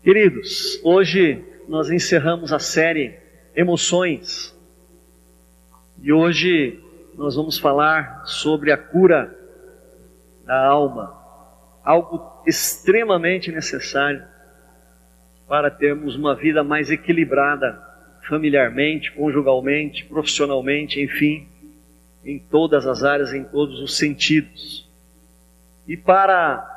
Queridos, hoje nós encerramos a série Emoções e hoje nós vamos falar sobre a cura da alma, algo extremamente necessário para termos uma vida mais equilibrada familiarmente, conjugalmente, profissionalmente, enfim, em todas as áreas, em todos os sentidos. E para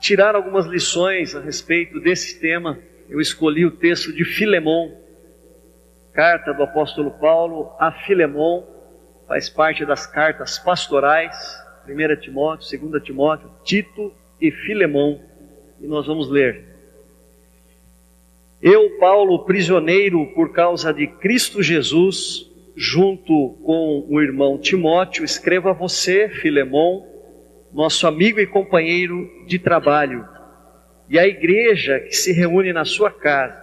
tirar algumas lições a respeito desse tema, eu escolhi o texto de Filemon, carta do apóstolo Paulo a Filemon, faz parte das cartas pastorais, 1 Timóteo, 2 Timóteo, Tito e Filemon, e nós vamos ler. Eu, Paulo, prisioneiro por causa de Cristo Jesus, junto com o irmão Timóteo, escrevo a você, Filemon, nosso amigo e companheiro de trabalho, e a igreja que se reúne na sua casa.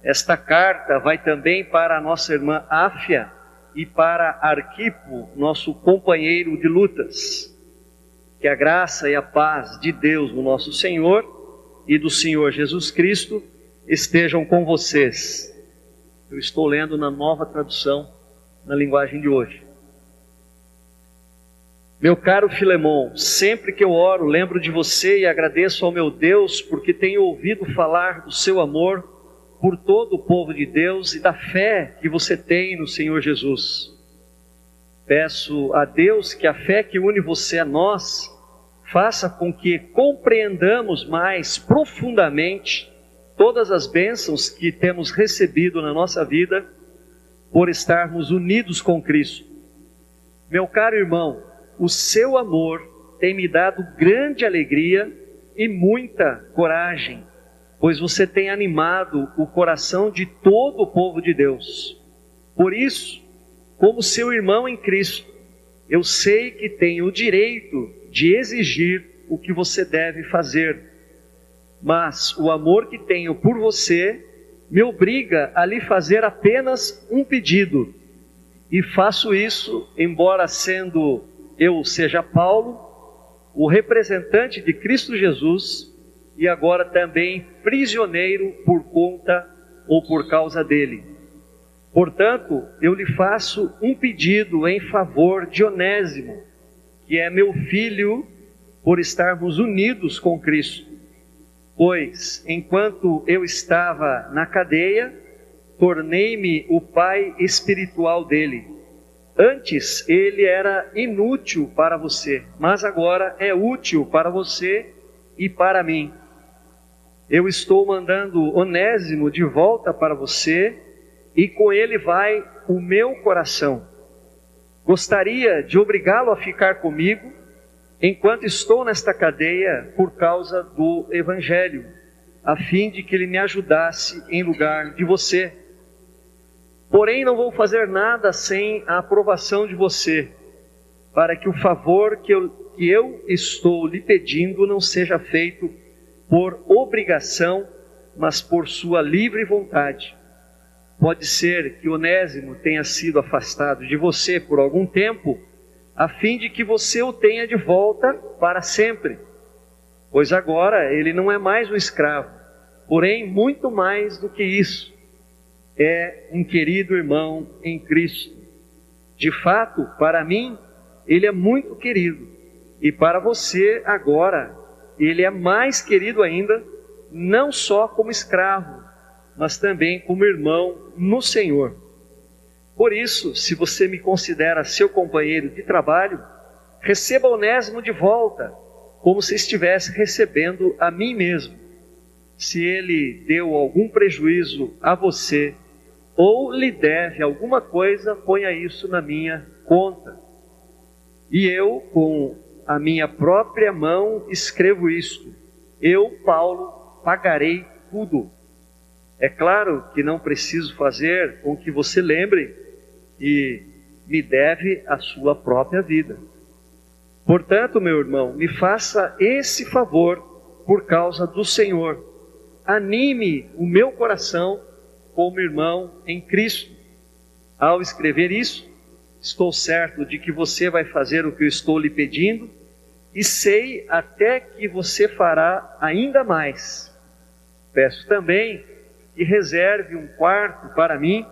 Esta carta vai também para a nossa irmã Áfia e para Arquipo, nosso companheiro de lutas. Que a graça e a paz de Deus, o nosso Senhor, e do Senhor Jesus Cristo estejam com vocês. Eu estou lendo na Nova Tradução, na linguagem de hoje. Meu caro Filemon, sempre que eu oro, lembro de você e agradeço ao meu Deus, porque tenho ouvido falar do seu amor por todo o povo de Deus e da fé que você tem no Senhor Jesus. Peço a Deus que a fé que une você a nós faça com que compreendamos mais profundamente todas as bênçãos que temos recebido na nossa vida por estarmos unidos com Cristo. Meu caro irmão, o seu amor tem me dado grande alegria e muita coragem, pois você tem animado o coração de todo o povo de Deus. Por isso, como seu irmão em Cristo, eu sei que tenho o direito de exigir o que você deve fazer, mas o amor que tenho por você me obriga a lhe fazer apenas um pedido, e faço isso embora sendo eu seja Paulo, o representante de Cristo Jesus, e agora também prisioneiro por conta ou por causa dele. Portanto, eu lhe faço um pedido em favor de Onésimo, que é meu filho, por estarmos unidos com Cristo. Pois, enquanto eu estava na cadeia, tornei-me o pai espiritual dele. Antes ele era inútil para você, mas agora é útil para você e para mim. Eu estou mandando Onésimo de volta para você, e com ele vai o meu coração. Gostaria de obrigá-lo a ficar comigo, enquanto estou nesta cadeia por causa do Evangelho, a fim de que ele me ajudasse em lugar de você. Porém, não vou fazer nada sem a aprovação de você, para que o favor que eu estou lhe pedindo não seja feito por obrigação, mas por sua livre vontade. Pode ser que Onésimo tenha sido afastado de você por algum tempo, a fim de que você o tenha de volta para sempre. Pois agora ele não é mais um escravo, porém muito mais do que isso. É um querido irmão em Cristo. De fato, para mim, ele é muito querido. E para você, agora, ele é mais querido ainda, não só como escravo, mas também como irmão no Senhor. Por isso, se você me considera seu companheiro de trabalho, receba Onésimo de volta, como se estivesse recebendo a mim mesmo. Se ele deu algum prejuízo a você, ou lhe deve alguma coisa, ponha isso na minha conta. E eu, com a minha própria mão, escrevo isto. Eu, Paulo, pagarei tudo. É claro que não preciso fazer com que você lembre e me deve a sua própria vida. Portanto, meu irmão, me faça esse favor por causa do Senhor. Anime o meu coração como irmão em Cristo. Ao escrever isso, estou certo de que você vai fazer o que eu estou lhe pedindo, e sei até que você fará ainda mais. peço também que reserve um quarto para mim,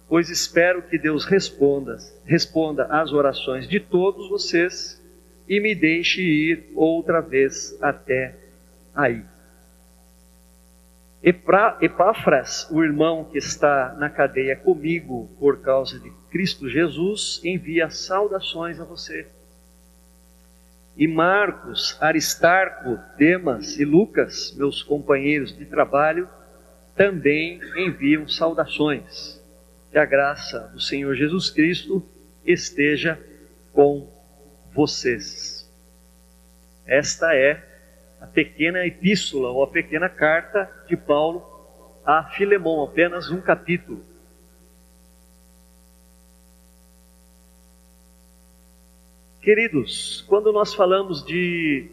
pois espero que Deus responda às orações de todos vocês e me deixe ir outra vez até aí. Epáfras, o irmão que está na cadeia comigo por causa de Cristo Jesus, envia saudações a você. E Marcos, Aristarco, Demas e Lucas, meus companheiros de trabalho, também enviam saudações. Que a graça do Senhor Jesus Cristo esteja com vocês. Esta é a pequena epístola ou a pequena carta de Paulo a Filemão, apenas um capítulo. Queridos, quando nós falamos de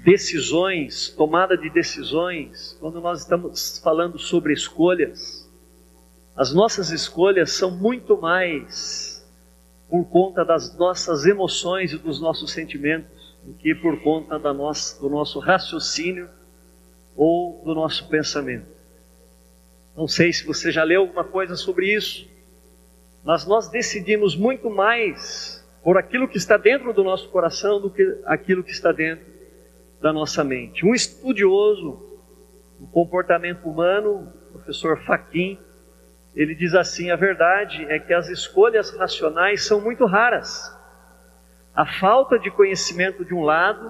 decisões, tomada de decisões, quando nós estamos falando sobre escolhas, as nossas escolhas são muito mais por conta das nossas emoções e dos nossos sentimentos do que por conta do nosso raciocínio ou do nosso pensamento. Não sei se você já leu alguma coisa sobre isso, mas nós decidimos muito mais por aquilo que está dentro do nosso coração do que aquilo que está dentro da nossa mente. Um estudioso do comportamento humano, o professor Fachin, ele diz assim: a verdade é que as escolhas racionais são muito raras. A falta de conhecimento de um lado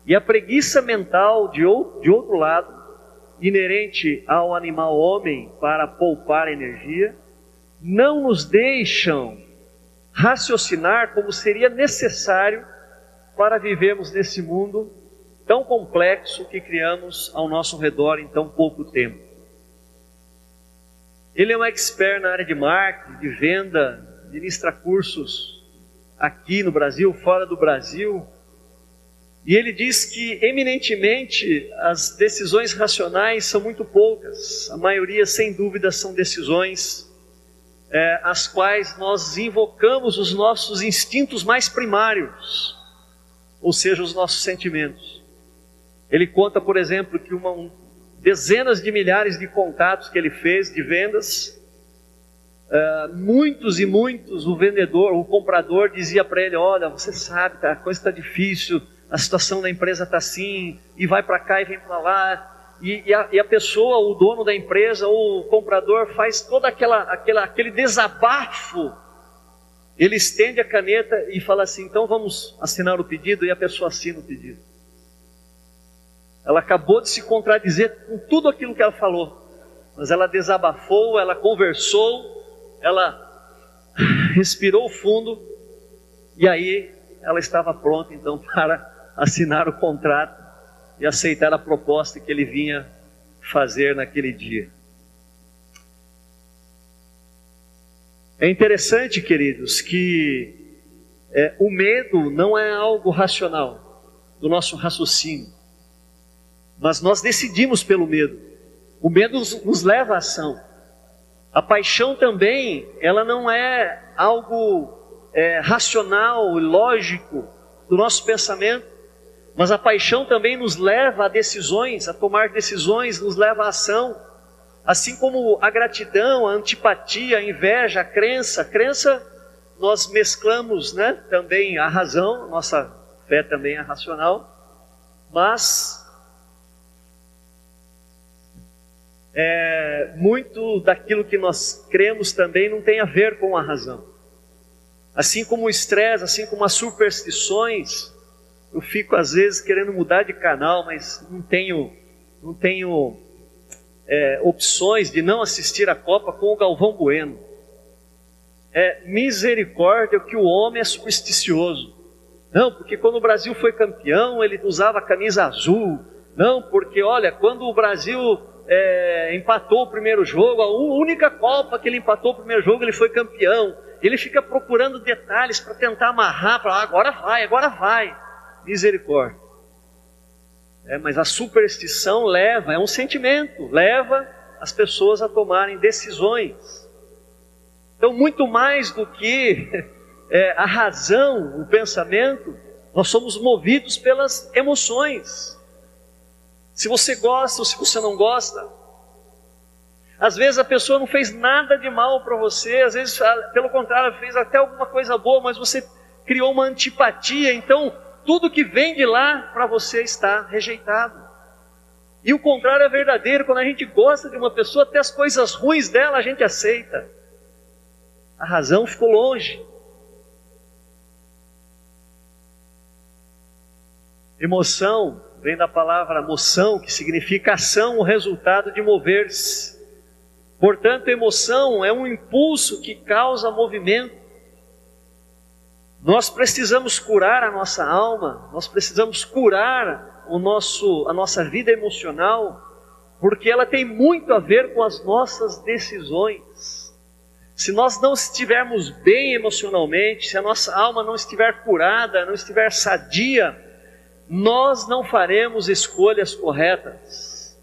e a preguiça mental de outro lado, inerente ao animal homem para poupar energia, não nos deixam raciocinar como seria necessário para vivermos nesse mundo tão complexo que criamos ao nosso redor em tão pouco tempo. Ele é um expert na área de marketing, de venda, ministra cursos aqui no Brasil, fora do Brasil. E ele diz que, eminentemente, as decisões racionais são muito poucas. A maioria, sem dúvida, são decisões as quais nós invocamos os nossos instintos mais primários, ou seja, os nossos sentimentos. Ele conta, por exemplo, que dezenas de milhares de contatos que ele fez de vendas, muitos e muitos, o comprador dizia para ele: olha, você sabe, a coisa está difícil, a situação da empresa está assim, e vai para cá e vem para lá, e a pessoa, o dono da empresa, ou o comprador, faz todo aquele desabafo. Ele estende a caneta e fala assim: então vamos assinar o pedido, e a pessoa assina o pedido. Ela acabou de se contradizer com tudo aquilo que ela falou, mas ela desabafou, ela conversou, ela respirou fundo, e aí ela estava pronta então para assinar o contrato e aceitar a proposta que ele vinha fazer naquele dia. É interessante, queridos, que o medo não é algo racional do nosso raciocínio, mas nós decidimos pelo medo. O medo nos leva à ação. A paixão também, ela não é algo racional e lógico do nosso pensamento, mas a paixão também nos leva a decisões, a tomar decisões, nos leva à ação. Assim como a gratidão, a antipatia, a inveja, a crença. A crença nós mesclamos, também a razão, nossa fé também é racional, mas muito daquilo que nós cremos também não tem a ver com a razão. Assim como o estresse, assim como as superstições, eu fico às vezes querendo mudar de canal, mas não tenho opções de não assistir a Copa com o Galvão Bueno. Misericórdia que o homem é supersticioso. Não, porque quando o Brasil foi campeão, ele usava a camisa azul. Não, porque olha, quando o Brasil empatou o primeiro jogo, a única Copa que ele empatou o primeiro jogo, ele foi campeão. Ele fica procurando detalhes para tentar amarrar, para agora vai. Misericórdia. Mas a superstição é um sentimento, leva as pessoas a tomarem decisões. Então, muito mais do que a razão, o pensamento, nós somos movidos pelas emoções. se você gosta ou se você não gosta. Às vezes a pessoa não fez nada de mal para você, às vezes, pelo contrário, fez até alguma coisa boa, mas você criou uma antipatia, então tudo que vem de lá para você está rejeitado. E o contrário é verdadeiro, quando a gente gosta de uma pessoa, até as coisas ruins dela a gente aceita. A razão ficou longe. Emoção vem da palavra moção, que significa ação, o resultado de mover-se. Portanto, emoção é um impulso que causa movimento. Nós precisamos curar a nossa alma, nós precisamos curar a nossa vida emocional, porque ela tem muito a ver com as nossas decisões. Se nós não estivermos bem emocionalmente, se a nossa alma não estiver curada, não estiver sadia, nós não faremos escolhas corretas.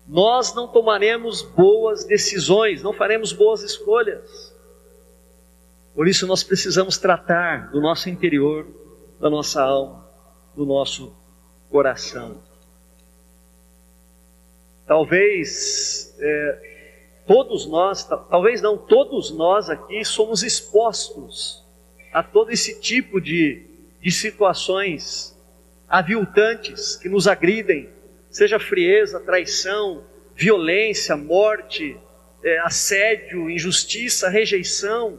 Nós não tomaremos boas decisões, não faremos boas escolhas. Por isso nós precisamos tratar do nosso interior, da nossa alma, do nosso coração. Talvez todos nós aqui somos expostos a todo esse tipo de situações aviltantes que nos agridem, seja frieza, traição, violência, morte, assédio, injustiça, rejeição.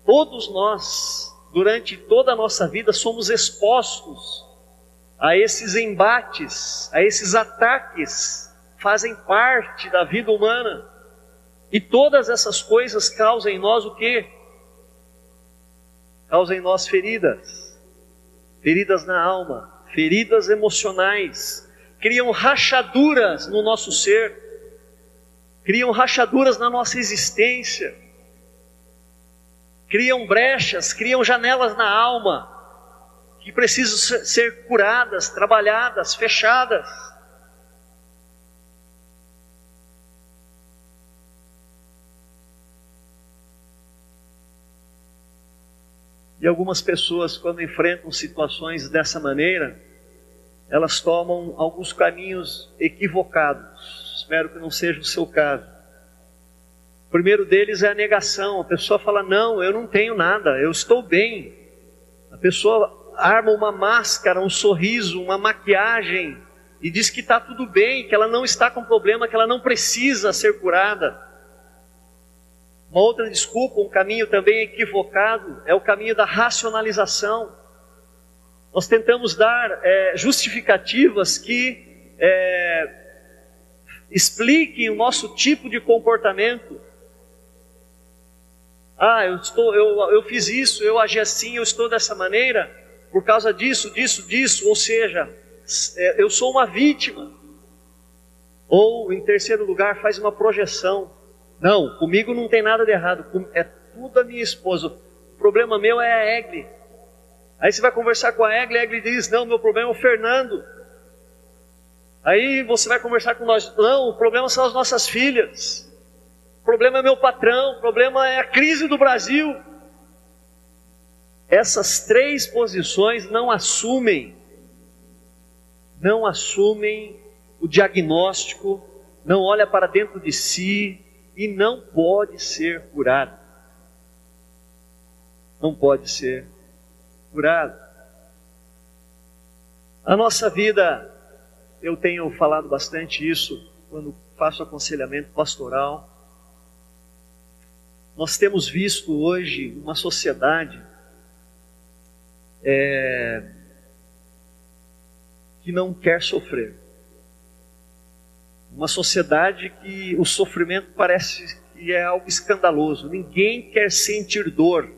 Todos nós, durante toda a nossa vida, somos expostos a esses embates, a esses ataques, fazem parte da vida humana. E todas essas coisas causam em nós o quê? Causam em nós feridas, feridas na alma, feridas emocionais, criam rachaduras no nosso ser, criam rachaduras na nossa existência, criam brechas, criam janelas na alma, que precisam ser curadas, trabalhadas, fechadas. E algumas pessoas, quando enfrentam situações dessa maneira, elas tomam alguns caminhos equivocados. Espero que não seja o seu caso. O primeiro deles é a negação. A pessoa fala: não, eu não tenho nada, eu estou bem. A pessoa arma uma máscara, um sorriso, uma maquiagem e diz que está tudo bem, que ela não está com problema, que ela não precisa ser curada. Uma outra desculpa, um caminho também equivocado, é o caminho da racionalização. Nós tentamos dar justificativas que expliquem o nosso tipo de comportamento. Eu fiz isso, eu agi assim, eu estou dessa maneira por causa disso, ou seja, eu sou uma vítima. Ou, em terceiro lugar, faz uma projeção. Não, comigo não tem nada de errado, é tudo a minha esposa, o problema meu é a Egli. Aí você vai conversar com a Egli diz: não, meu problema é o Fernando. Aí você vai conversar com nós: não, o problema são as nossas filhas, o problema é meu patrão, o problema é a crise do Brasil. Essas três posições não assumem o diagnóstico, não olha para dentro de si e não pode ser curado. Não pode ser curado. A nossa vida, eu tenho falado bastante isso quando faço aconselhamento pastoral. Nós temos visto hoje uma sociedade que não quer sofrer. Uma sociedade que o sofrimento parece que é algo escandaloso. Ninguém quer sentir dor.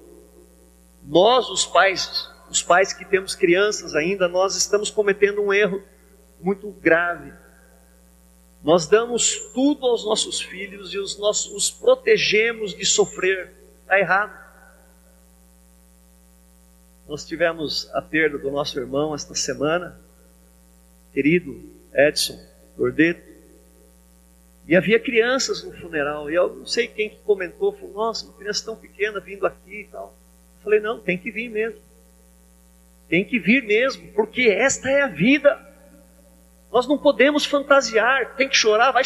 Nós, os pais que temos crianças ainda, nós estamos cometendo um erro muito grave. Nós damos tudo aos nossos filhos e os protegemos de sofrer. Está errado. Nós tivemos a perda do nosso irmão esta semana, querido Edson Gordeto. E havia crianças no funeral, e eu não sei quem que comentou, falou: nossa, uma criança tão pequena vindo aqui e tal. Eu falei: não, tem que vir mesmo. Tem que vir mesmo, porque esta é a vida. Nós não podemos fantasiar. Tem que chorar, vai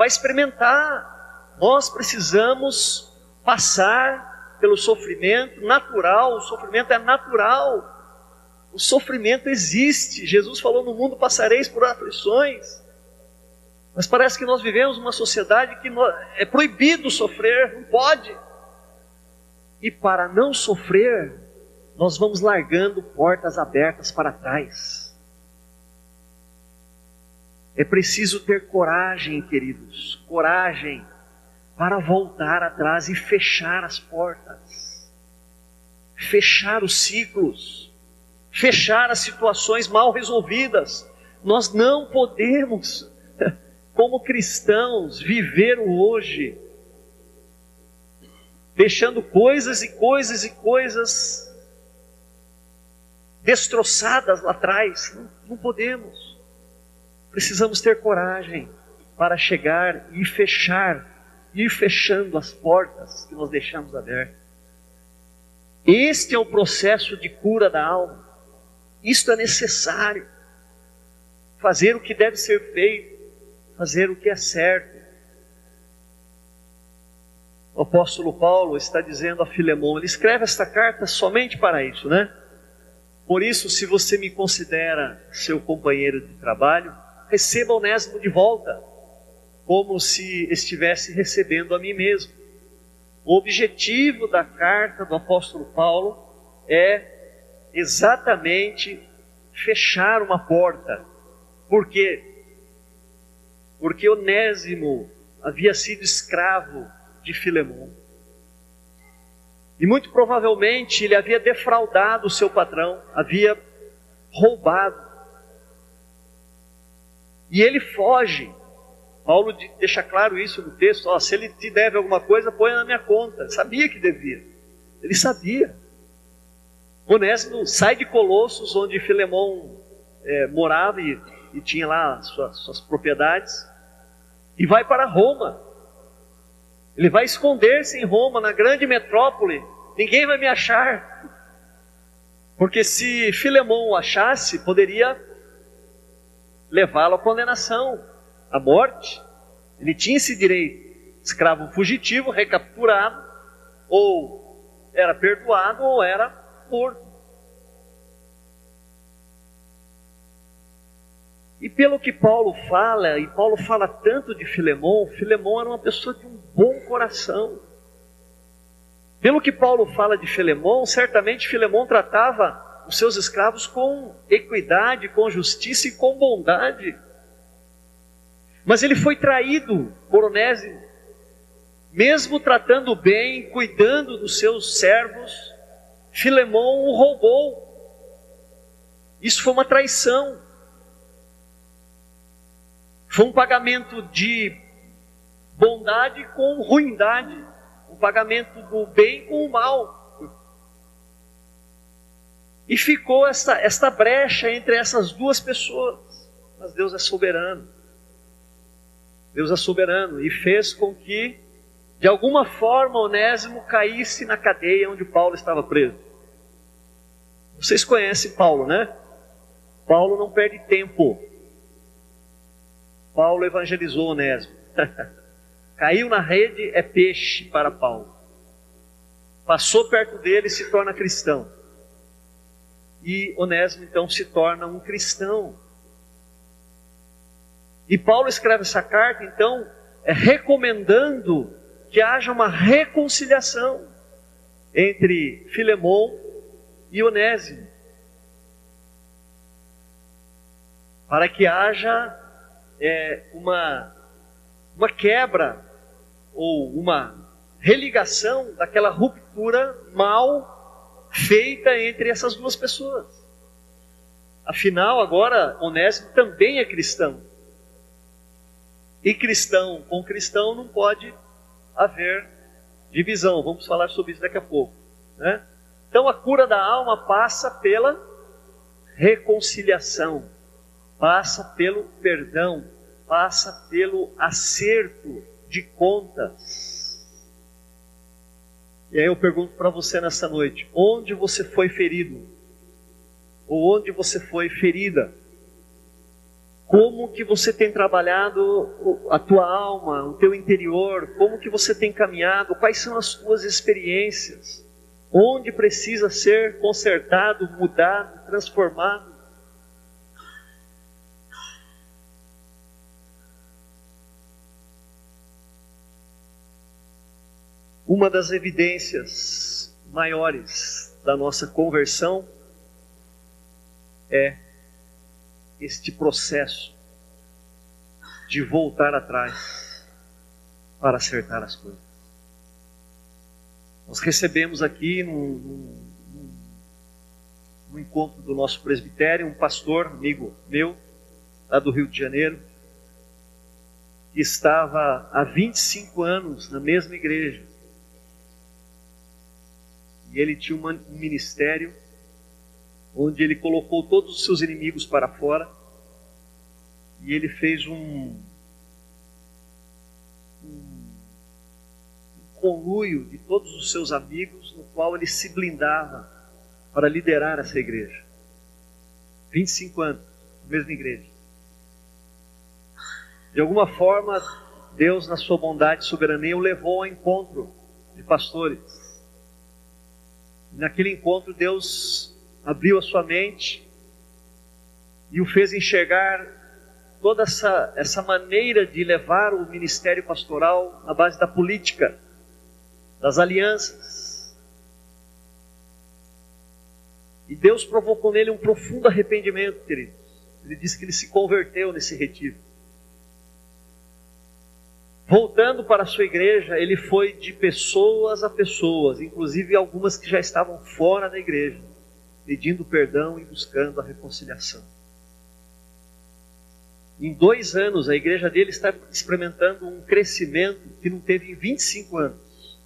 experimentar. Nós precisamos passar pelo sofrimento natural. O sofrimento é natural. O sofrimento existe. Jesus falou: no mundo passareis por aflições. Mas parece que nós vivemos uma sociedade que é proibido sofrer, não pode. E para não sofrer, nós vamos largando portas abertas para trás. É preciso ter coragem, queridos, coragem para voltar atrás e fechar as portas, fechar os ciclos, fechar as situações mal resolvidas. Nós não podemos, como cristãos, viver o hoje, deixando coisas e coisas e coisas destroçadas lá atrás. Não podemos. Precisamos ter coragem para chegar e ir fechando as portas que nós deixamos abertas. Este é o processo de cura da alma. Isto é necessário. Fazer o que deve ser feito, fazer o que é certo. O apóstolo Paulo está dizendo a Filemão, ele escreve esta carta somente para isso, né? Por isso, se você me considera seu companheiro de trabalho, receba Onésimo de volta, como se estivesse recebendo a mim mesmo. O objetivo da carta do apóstolo Paulo é exatamente fechar uma porta. Por quê? Porque Onésimo havia sido escravo de Filemão. E muito provavelmente ele havia defraudado o seu patrão, havia roubado. E ele foge. Paulo deixa claro isso no texto: se ele te deve alguma coisa, põe na minha conta. Ele sabia que devia. Ele sabia. Onésimo sai de Colossos, onde Filemão morava e tinha lá suas propriedades, e vai para Roma. Ele vai esconder-se em Roma, na grande metrópole. Ninguém vai me achar. Porque se Filemão o achasse, poderia levá-lo à condenação, à morte. Ele tinha esse direito. Escravo fugitivo, recapturado, ou era perdoado ou era morto. E pelo que Paulo fala, e Paulo fala tanto de Filemão, Filemão era uma pessoa de um bom coração. Pelo que Paulo fala de Filemão, certamente Filemão tratava os seus escravos com equidade, com justiça e com bondade. Mas ele foi traído por Onésimo. Mesmo tratando bem, cuidando dos seus servos, Filemão o roubou. Isso foi uma traição. Foi um pagamento de bondade com ruindade, um pagamento do bem com o mal. E ficou esta brecha entre essas duas pessoas. Mas Deus é soberano. Deus é soberano e fez com que, de alguma forma, Onésimo caísse na cadeia onde Paulo estava preso. Vocês conhecem Paulo, né? Paulo não perde tempo. Paulo evangelizou Onésimo. Caiu na rede, é peixe para Paulo. Passou perto dele e se torna cristão. E Onésimo então se torna um cristão. E Paulo escreve essa carta então recomendando que haja uma reconciliação entre Filemão e Onésimo, para que haja uma quebra ou uma religação daquela ruptura mal feita entre essas duas pessoas. Afinal, agora Onésimo também é cristão. E cristão com cristão não pode haver divisão. Vamos falar sobre isso daqui a pouco, né? Então a cura da alma passa pela reconciliação, passa pelo perdão, passa pelo acerto de contas. E aí eu pergunto para você nessa noite: onde você foi ferido? Ou onde você foi ferida? Como que você tem trabalhado a tua alma, o teu interior? Como que você tem caminhado? Quais são as tuas experiências? Onde precisa ser consertado, mudado, transformado? Uma das evidências maiores da nossa conversão é este processo de voltar atrás para acertar as coisas. Nós recebemos aqui no encontro do nosso presbitério um pastor, amigo meu, lá do Rio de Janeiro, que estava há 25 anos na mesma igreja. E ele tinha um ministério onde ele colocou todos os seus inimigos para fora, e ele fez um conluio de todos os seus amigos, no qual ele se blindava para liderar essa igreja. 25 anos, mesma igreja. De alguma forma, Deus, na sua bondade e soberania, o levou ao encontro de pastores. Naquele encontro, Deus abriu a sua mente e o fez enxergar toda essa maneira de levar o ministério pastoral na base da política, das alianças. E Deus provocou nele um profundo arrependimento, queridos. Ele disse que ele se converteu nesse retiro. Voltando para a sua igreja, ele foi de pessoas a pessoas, inclusive algumas que já estavam fora da igreja, pedindo perdão e buscando a reconciliação. Em 2 anos, a igreja dele está experimentando um crescimento que não teve em 25 anos.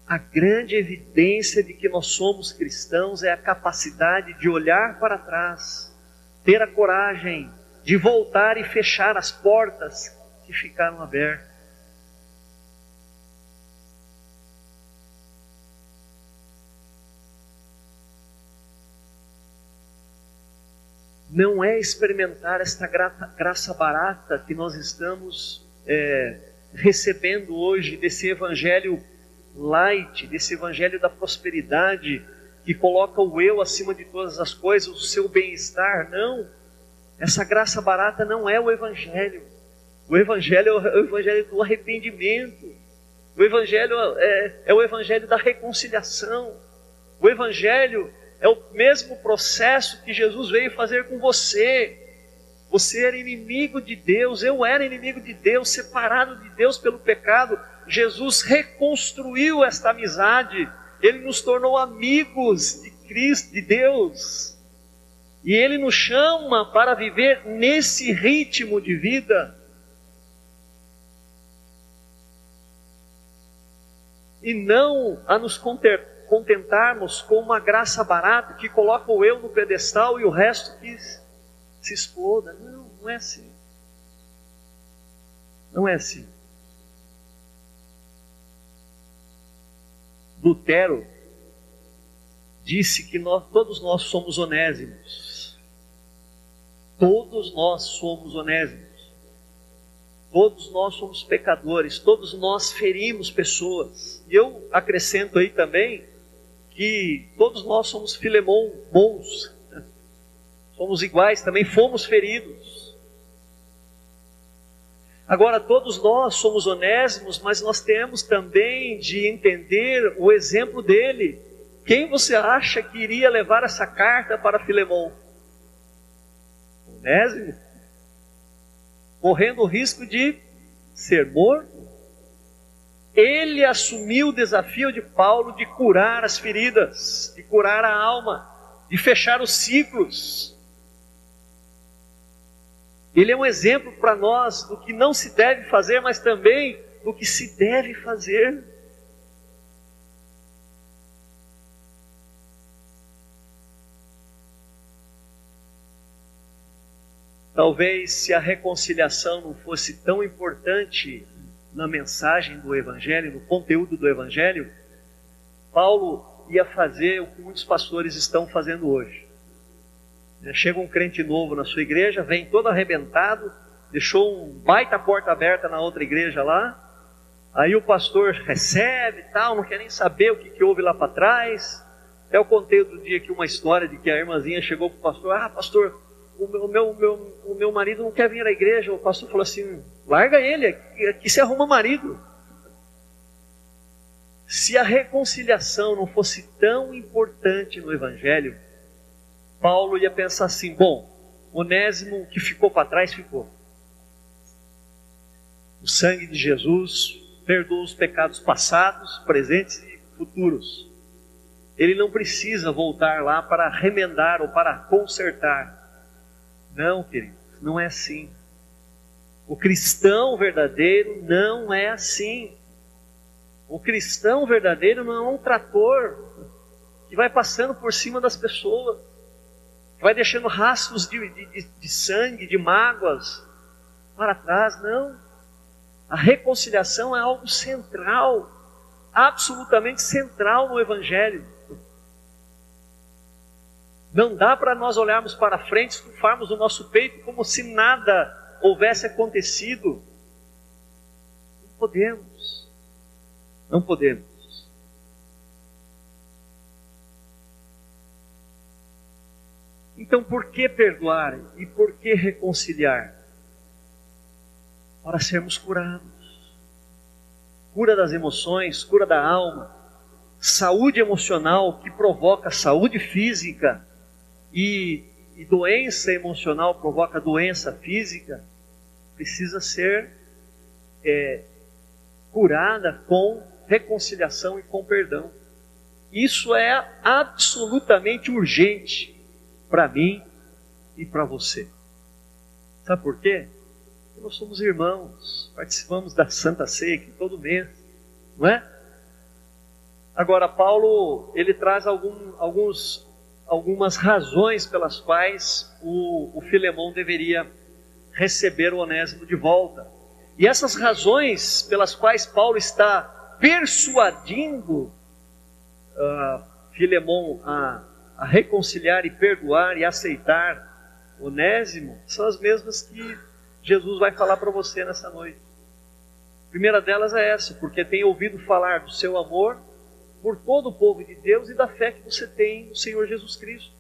A grande evidência de que nós somos cristãos é a capacidade de olhar para trás, ter a coragem de voltar e fechar as portas que ficaram abertas. Não é experimentar esta graça barata que nós estamos recebendo hoje, desse evangelho light, desse evangelho da prosperidade, que coloca o eu acima de todas as coisas, o seu bem-estar. Não, essa graça barata não é o evangelho. O evangelho é o evangelho do arrependimento. O evangelho é o evangelho da reconciliação. O evangelho é o mesmo processo que Jesus veio fazer com você. Você era inimigo de Deus, eu era inimigo de Deus, separado de Deus pelo pecado. Jesus reconstruiu esta amizade. Ele nos tornou amigos de Cristo, de Deus. E Ele nos chama para viver nesse ritmo de vida. E não a nos contentarmos com uma graça barata que coloca o eu no pedestal e o resto que se exploda. Não, não é assim. Não é assim. Lutero disse que todos nós somos onésimos. Todos nós somos onésimos. Todos nós somos pecadores. Todos nós ferimos pessoas. E eu acrescento aí também que todos nós somos Filemon bons. Somos iguais, também fomos feridos. Agora, todos nós somos onésimos, mas nós temos também de entender o exemplo dele. Quem você acha que iria levar essa carta para Filemon? Onésimo? Correndo o risco de ser morto? Ele assumiu o desafio de Paulo de curar as feridas, de curar a alma, de fechar os ciclos. Ele é um exemplo para nós do que não se deve fazer, mas também do que se deve fazer. Talvez se a reconciliação não fosse tão importante na mensagem do Evangelho, no conteúdo do Evangelho, Paulo ia fazer o que muitos pastores estão fazendo hoje. Chega um crente novo na sua igreja, vem todo arrebentado, deixou um baita porta aberta na outra igreja lá, aí o pastor recebe e tal, não quer nem saber o que houve lá para trás. Até eu contei outro dia aqui uma história de que a irmãzinha chegou para o pastor: pastor, o meu marido não quer vir à igreja. O pastor falou assim: larga ele, aqui se arruma marido. Se a reconciliação não fosse tão importante no Evangelho, Paulo ia pensar assim: bom, Onésimo que ficou para trás, ficou. O sangue de Jesus perdoa os pecados passados, presentes e futuros. Ele não precisa voltar lá para remendar ou para consertar. Não, queridos, não é assim. O cristão verdadeiro não é assim. O cristão verdadeiro não é um trator que vai passando por cima das pessoas, que vai deixando rastros de sangue, de mágoas para trás. Não. A reconciliação é algo central, absolutamente central no Evangelho. Não dá para nós olharmos para frente, estufarmos o nosso peito como se nada houvesse acontecido. Não podemos. Não podemos. Então, por que perdoar e por que reconciliar? Para sermos curados. Cura das emoções, cura da alma, saúde emocional que provoca saúde física, e doença emocional provoca doença física, precisa ser curada com reconciliação e com perdão. Isso é absolutamente urgente para mim e para você. Sabe por quê? Porque nós somos irmãos, participamos da Santa Ceia aqui todo mês, não é? Agora, Paulo, ele traz algumas razões pelas quais o Filemão deveria receber o Onésimo de volta. E essas razões pelas quais Paulo está persuadindo Filemão a reconciliar e perdoar e aceitar Onésimo, são as mesmas que Jesus vai falar para você nessa noite. A primeira delas é essa: porque tem ouvido falar do seu amor por todo o povo de Deus e da fé que você tem no Senhor Jesus Cristo.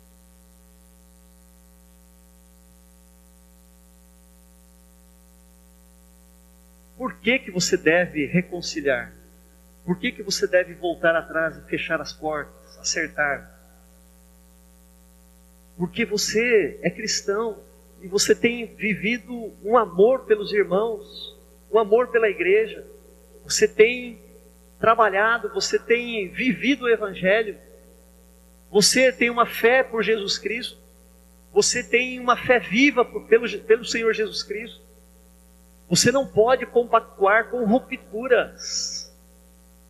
Por que você deve reconciliar? Por que você deve voltar atrás e fechar as portas, acertar? Porque você é cristão e você tem vivido um amor pelos irmãos, um amor pela igreja. Você tem trabalhado, você tem vivido o Evangelho, você tem uma fé por Jesus Cristo, você tem uma fé viva pelo Senhor Jesus Cristo. Você não pode compactuar com rupturas.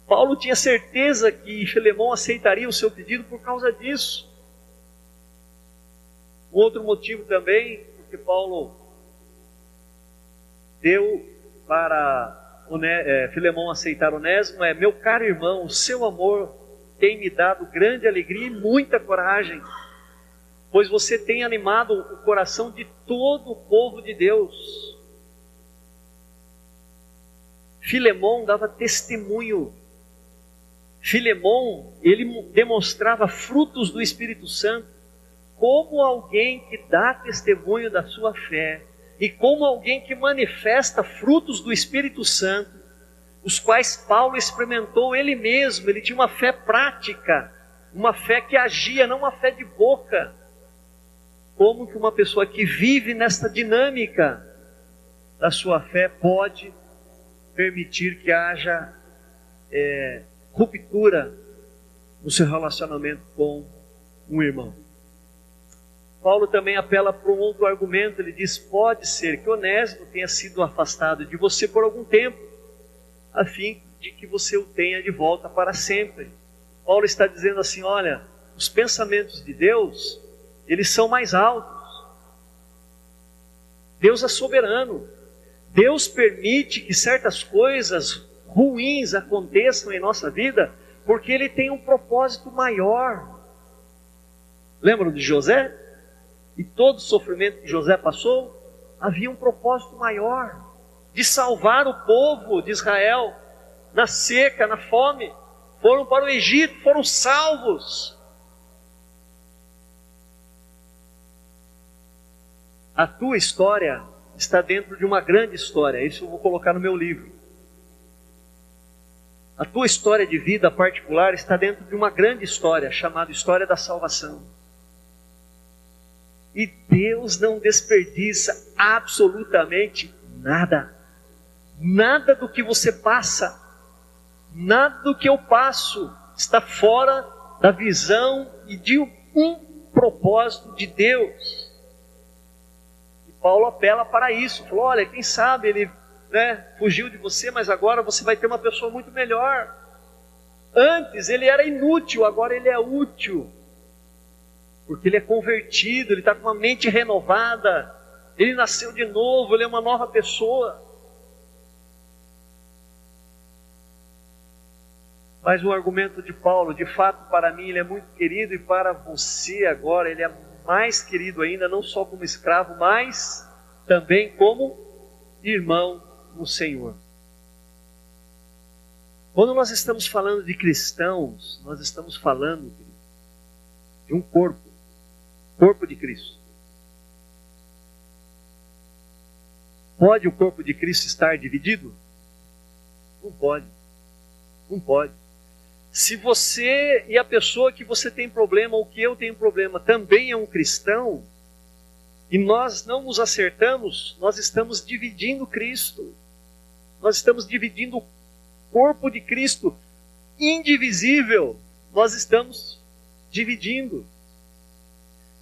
Paulo tinha certeza que Filemão aceitaria o seu pedido por causa disso. Um outro motivo também, porque Paulo deu para Filemão aceitar Onésimo, é: meu caro irmão, o seu amor tem me dado grande alegria e muita coragem, pois você tem animado o coração de todo o povo de Deus. Filemão dava testemunho. Filemão, ele demonstrava frutos do Espírito Santo, como alguém que dá testemunho da sua fé, e como alguém que manifesta frutos do Espírito Santo, os quais Paulo experimentou ele mesmo. Ele tinha uma fé prática, uma fé que agia, não uma fé de boca. Como que uma pessoa que vive nesta dinâmica da sua fé pode permitir que haja ruptura no seu relacionamento com um irmão? Paulo também apela para um outro argumento. Ele diz: pode ser que Onésimo tenha sido afastado de você por algum tempo, a fim de que você o tenha de volta para sempre. Paulo está dizendo assim: olha, os pensamentos de Deus, eles são mais altos. Deus é soberano. Deus permite que certas coisas ruins aconteçam em nossa vida, porque ele tem um propósito maior. Lembram de José? E todo o sofrimento que José passou, havia um propósito maior, de salvar o povo de Israel, na seca, na fome. Foram para o Egito, foram salvos. A tua história está dentro de uma grande história. Isso eu vou colocar no meu livro. A tua história de vida particular está dentro de uma grande história, chamada História da Salvação. E Deus não desperdiça absolutamente nada. Nada do que você passa, nada do que eu passo, está fora da visão e de um propósito de Deus. E Paulo apela para isso. Falou, olha, quem sabe ele fugiu de você, mas agora você vai ter uma pessoa muito melhor. Antes ele era inútil, agora ele é útil. Porque ele é convertido, ele está com uma mente renovada, ele nasceu de novo, ele é uma nova pessoa. Mas o argumento de Paulo, de fato, para mim ele é muito querido, e para você agora ele é mais querido ainda, não só como escravo, mas também como irmão no Senhor. Quando nós estamos falando de cristãos, nós estamos falando de um corpo de Cristo. Pode o corpo de Cristo estar dividido? Não pode. Não pode. Se você e a pessoa que você tem problema, ou que eu tenho problema, também é um cristão, e nós não nos acertamos, nós estamos dividindo Cristo. Nós estamos dividindo o corpo de Cristo, indivisível. Nós estamos dividindo.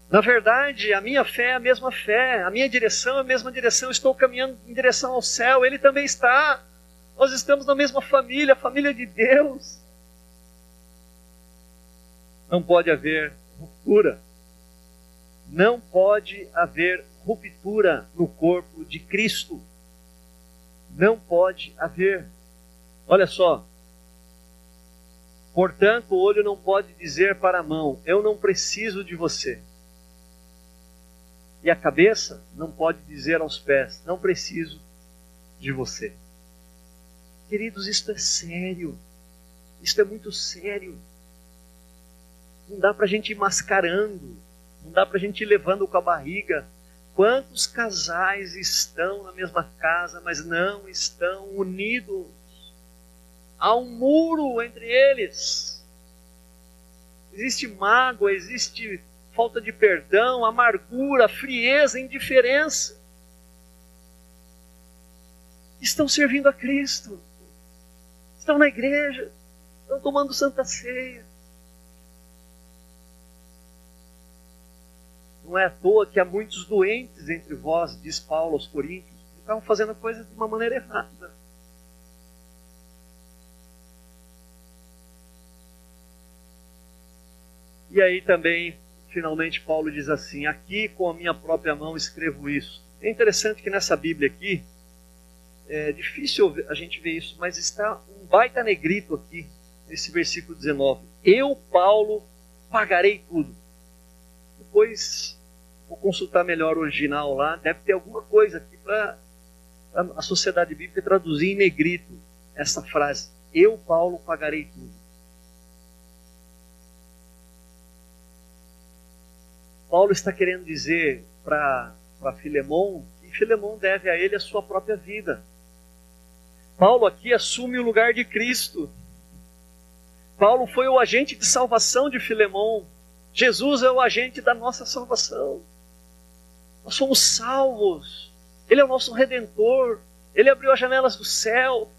Na verdade, a minha fé é a mesma fé, a minha direção é a mesma direção, eu estou caminhando em direção ao céu, ele também está. Nós estamos na mesma família, a família de Deus. Não pode haver ruptura. Não pode haver ruptura no corpo de Cristo. Não pode haver. Olha só. Portanto, o olho não pode dizer para a mão, eu não preciso de você. E a cabeça não pode dizer aos pés, não preciso de você. Queridos, isto é sério. Isto é muito sério. Não dá para a gente ir mascarando. Não dá para a gente ir levando com a barriga. Quantos casais estão na mesma casa, mas não estão unidos? Há um muro entre eles. Existe mágoa, existe falta de perdão, amargura, frieza, indiferença. Estão servindo a Cristo. Estão na igreja. Estão tomando Santa Ceia. Não é à toa que há muitos doentes entre vós, diz Paulo aos Coríntios, que estavam fazendo a coisa de uma maneira errada. E aí também, finalmente, Paulo diz assim, aqui com a minha própria mão escrevo isso. É interessante que nessa Bíblia aqui, é difícil a gente ver isso, mas está um baita negrito aqui, nesse versículo 19. Eu, Paulo, pagarei tudo. Depois vou consultar melhor o original lá, deve ter alguma coisa aqui para a Sociedade Bíblica traduzir em negrito essa frase. Eu, Paulo, pagarei tudo. Paulo está querendo dizer para Filemon que Filemon deve a ele a sua própria vida. Paulo aqui assume o lugar de Cristo. Paulo foi o agente de salvação de Filemon. Jesus é o agente da nossa salvação. Nós somos salvos. Ele é o nosso Redentor. Ele abriu as janelas do céu.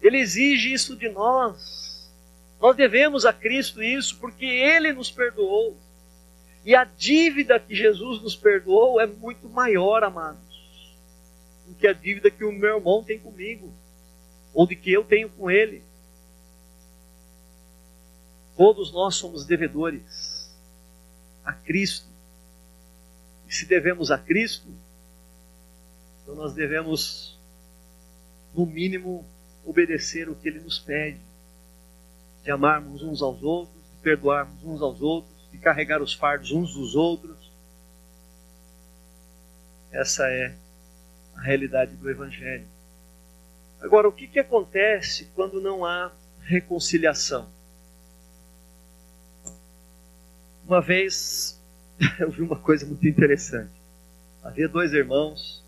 Ele exige isso de nós. Nós devemos a Cristo isso porque Ele nos perdoou. E a dívida que Jesus nos perdoou é muito maior, amados, do que a dívida que o meu irmão tem comigo, ou de que eu tenho com ele. Todos nós somos devedores a Cristo. E se devemos a Cristo, então nós devemos, no mínimo, obedecer o que Ele nos pede. de amarmos uns aos outros, de perdoarmos uns aos outros, de carregar os fardos uns dos outros. Essa é a realidade do Evangelho. Agora, o que acontece quando não há reconciliação? Uma vez eu vi uma coisa muito interessante. Havia 2 irmãos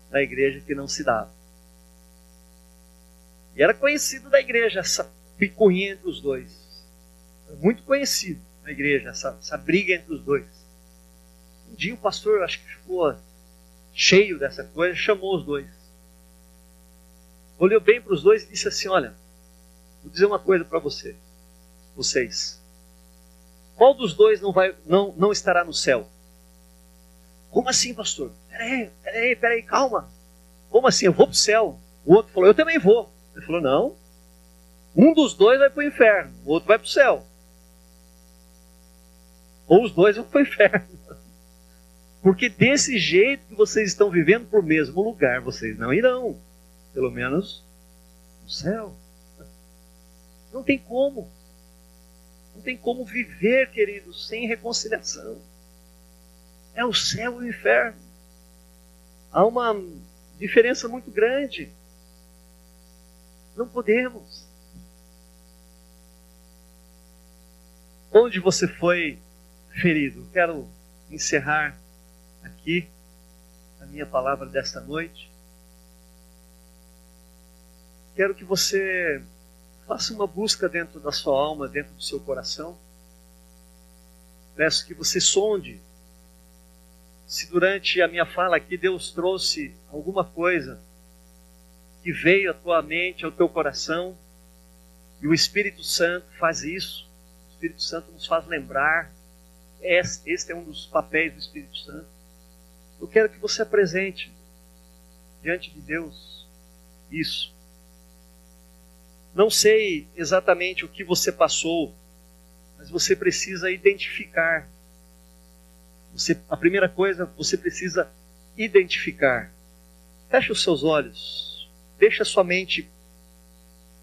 na igreja que não se davam. E era conhecido da igreja essa picuinha entre os dois. Era muito conhecido na igreja essa briga entre os dois. Um dia o pastor, acho que ficou cheio dessa coisa, chamou os dois. Olhou bem para os dois e disse assim: olha, vou dizer uma coisa para vocês. Qual dos dois não estará no céu? Como assim, pastor? Peraí, calma. Como assim? Eu vou para o céu. O outro falou: eu também vou. Ele falou: não. Um dos dois vai para o inferno, o outro vai para o céu. Ou os dois vão para o inferno. Porque desse jeito que vocês estão vivendo para o mesmo lugar, vocês não irão. Pelo menos no céu. Não tem como. Não tem como viver, queridos, sem reconciliação. É o céu e o inferno. Há uma diferença muito grande. Não podemos. Onde você foi ferido? Quero encerrar aqui a minha palavra desta noite. Quero que você faça uma busca dentro da sua alma, dentro do seu coração. Peço que você sonde se durante a minha fala aqui Deus trouxe alguma coisa que veio à tua mente, ao teu coração, e o Espírito Santo faz isso. O Espírito Santo nos faz lembrar. Este é um dos papéis do Espírito Santo. Eu quero que você apresente diante de Deus isso. Não sei exatamente o que você passou, mas você precisa identificar. A primeira coisa, você precisa identificar. Feche os seus olhos. Deixa a sua mente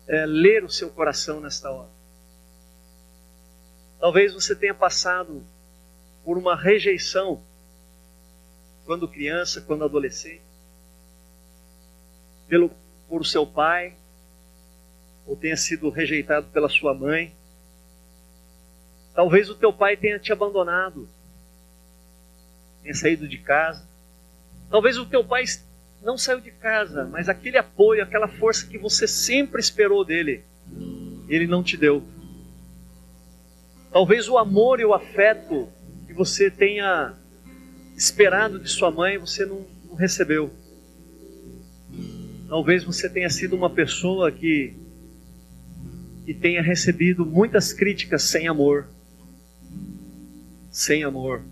ler o seu coração nesta hora. Talvez você tenha passado por uma rejeição quando criança, quando adolescente, por seu pai, ou tenha sido rejeitado pela sua mãe. Talvez o teu pai tenha te abandonado, tenha saído de casa. Talvez o teu pai não saiu de casa, mas aquele apoio, aquela força que você sempre esperou dele, ele não te deu. Talvez o amor e o afeto que você tenha esperado de sua mãe, você não recebeu. Talvez você tenha sido uma pessoa que tenha recebido muitas críticas sem amor. Sem amor.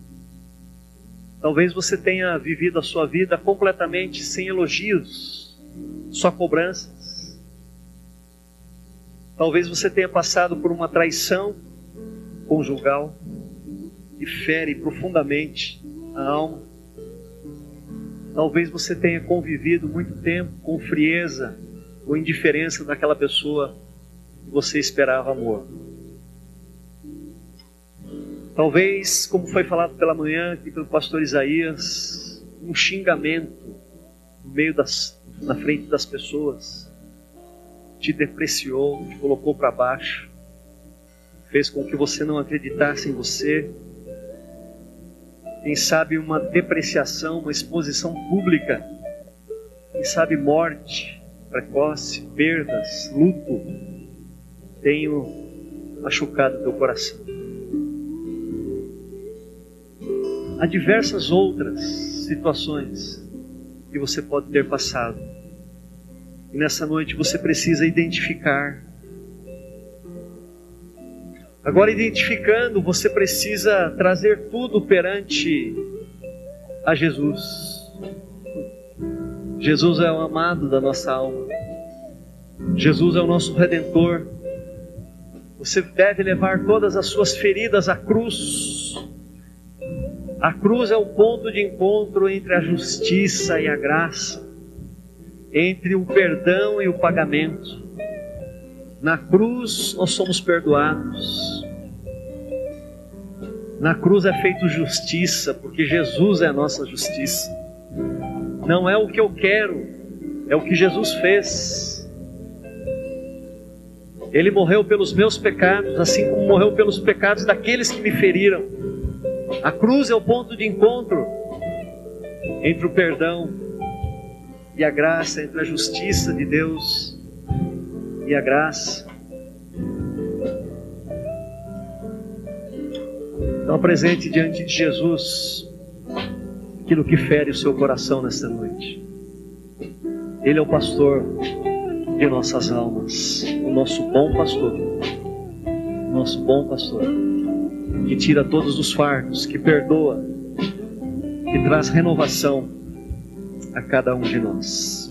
Talvez você tenha vivido a sua vida completamente sem elogios, só cobranças. Talvez você tenha passado por uma traição conjugal que fere profundamente a alma. Talvez você tenha convivido muito tempo com frieza ou indiferença daquela pessoa que você esperava amor. Talvez, como foi falado pela manhã aqui pelo pastor Isaías, um xingamento no meio na frente das pessoas te depreciou, te colocou para baixo, fez com que você não acreditasse em você. Quem sabe uma depreciação, uma exposição pública, quem sabe morte precoce, perdas, luto, tenho machucado teu coração. Há diversas outras situações que você pode ter passado. E nessa noite você precisa identificar. Agora, identificando, você precisa trazer tudo perante a Jesus. Jesus é o amado da nossa alma. Jesus é o nosso Redentor. Você deve levar todas as suas feridas à cruz. A cruz é o ponto de encontro entre a justiça e a graça, entre o perdão e o pagamento. Na cruz nós somos perdoados. Na cruz é feito justiça, porque Jesus é a nossa justiça. Não é o que eu quero, é o que Jesus fez. Ele morreu pelos meus pecados, assim como morreu pelos pecados daqueles que me feriram. A cruz é o ponto de encontro entre o perdão e a graça, entre a justiça de Deus e a graça. Então apresente diante de Jesus aquilo que fere o seu coração nesta noite. Ele é o pastor de nossas almas, o nosso bom pastor, que tira todos os fardos, que perdoa, que traz renovação a cada um de nós.